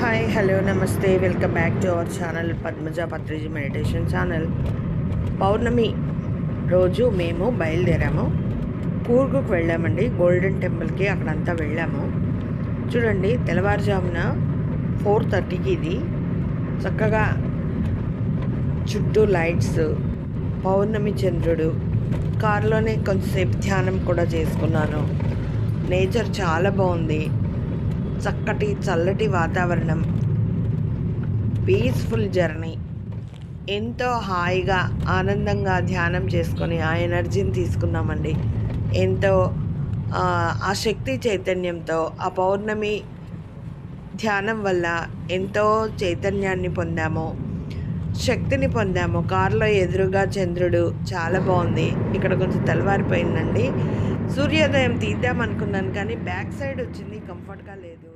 Hi hello namaste welcome back to our channel Padmaja Patriji meditation channel. పౌర్ణమి రోజు మేము బయలుదేరాము. కూర్గుకు వెళ్ళామండి, గోల్డెన్ టెంపుల్కి. అక్కడంతా వెళ్ళాము. చూడండి, తెల్లవారుజామున 4:30కి ఇది చక్కగా చుట్టూ లైట్స్, పౌర్ణమి చంద్రుడు. కారులోనే కొంచెంసేపు ధ్యానం కూడా చేసుకున్నాను. నేచర్ చాలా బాగుంది. చక్కటి చల్లటి వాతావరణం, పీస్ఫుల్ జర్నీ. ఎంతో హాయిగా ఆనందంగా ధ్యానం చేసుకొని ఆ ఎనర్జీని తీసుకున్నామండి. ఎంతో ఆ శక్తి చైతన్యంతో ఆ పౌర్ణమి ధ్యానం వల్ల ఎంతో చైతన్యాన్ని పొందాము, శక్తిని పొందాము. కారులో ఎదురుగా చంద్రుడు చాలా బాగుంది. ఇక్కడ కొంచెం తెల్లవారిపోయిందండి. సూర్యోదయం తీద్దాం అనుకున్నాను, కానీ బ్యాక్ సైడ్ వచ్చింది, కంఫర్ట్గా లేదు.